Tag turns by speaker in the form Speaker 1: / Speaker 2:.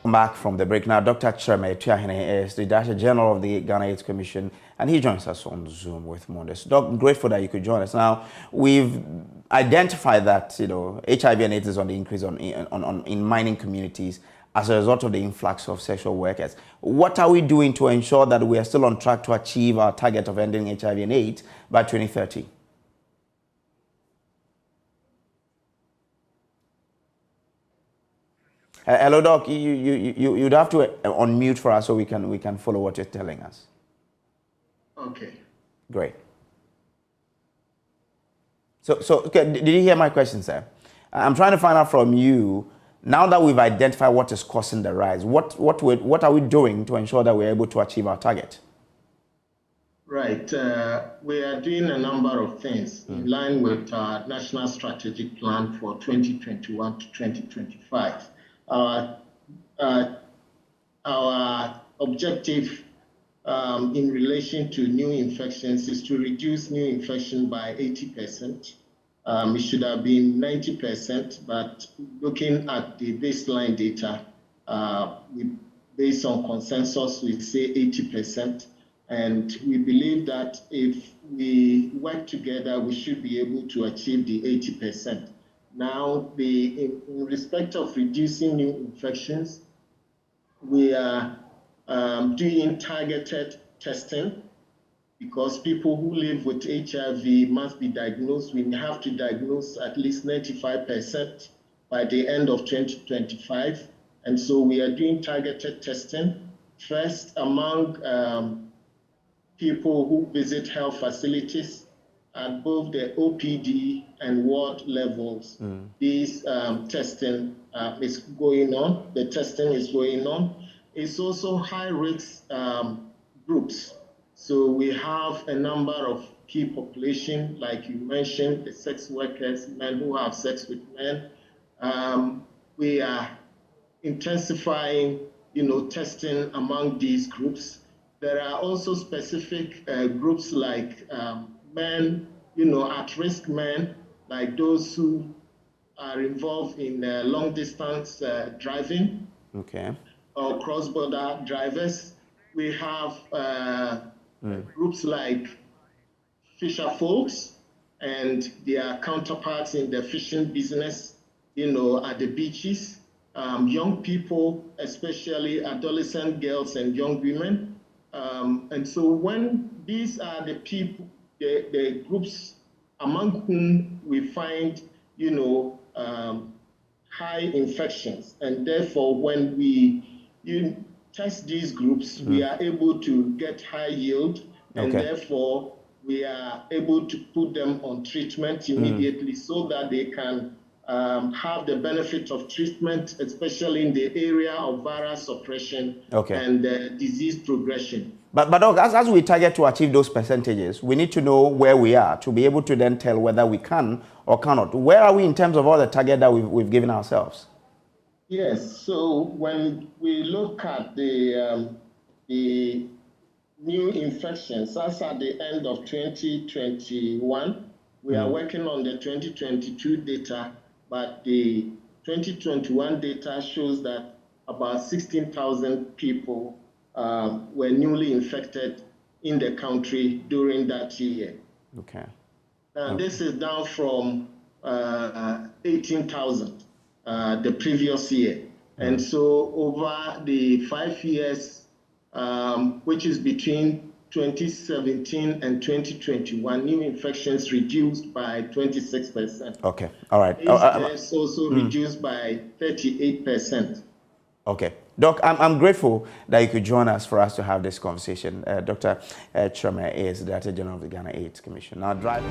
Speaker 1: Welcome back from the break. Now, Dr. Cherme Tuahene is the Director General of the Ghana AIDS Commission, and he joins us on Zoom with more on this. Doc, grateful that you could join us. Now, we've identified that HIV and AIDS is on the increase in mining communities as a result of the influx of sexual workers. What are we doing to ensure that we are still on track to achieve our target of ending HIV and AIDS by 2030? Hello, Doc. You'd have to unmute for us so we can follow what you're telling us.
Speaker 2: Okay.
Speaker 1: Great. So okay, did you hear my question, sir? I'm trying to find out from you, now that we've identified what is causing the rise, what are we doing to ensure that we're able to achieve our target?
Speaker 2: Right. We are doing a number of things in line with our National Strategic Plan for 2021 to 2025. Our objective in relation to new infections is to reduce new infection by 80%. It should have been 90%, but looking at the baseline data, based on consensus, we say 80%. And we believe that if we work together, we should be able to achieve the 80%. Now, in respect of reducing new infections, we are doing targeted testing because people who live with HIV must be diagnosed. We have to diagnose at least 95% by the end of 2025. And so we are doing targeted testing, first among people who visit health facilities at both the OPD and ward levels. This testing is going on. The testing is going on. It's also high-risk groups. So we have a number of key population, like you mentioned, the sex workers, men who have sex with men. We are intensifying, testing among these groups. There are also specific groups like men, at-risk men, like those who are involved in long-distance driving, or cross-border drivers. We have groups like fisher folks and their counterparts in the fishing business, at the beaches. Young people, especially adolescent girls and young women. And so when these are the people, the groups among whom we find, high infections, and therefore when we test these groups, we are able to get high yield, and therefore we are able to put them on treatment immediately so that they can have the benefit of treatment, especially in the area of viral suppression and disease progression.
Speaker 1: But Doc, as we target to achieve those percentages, we need to know where we are to be able to then tell whether we can or cannot. Where are we in terms of all the target that we've given ourselves?
Speaker 2: Yes, so when we look at the new infections, as at the end of 2021, we are working on the 2022 data, but the 2021 data shows that about 16,000 people were newly infected in the country during that year. This is down from 18,000 the previous year. And so over the 5 years, which is between 2017 and 2021, new infections reduced by 26%.
Speaker 1: Okay, all right.
Speaker 2: It's also reduced by 38%.
Speaker 1: Okay. Doc, I'm grateful that you could join us for us to have this conversation. Dr. Cherme is the Director General of the Ghana AIDS Commission. Now, driving.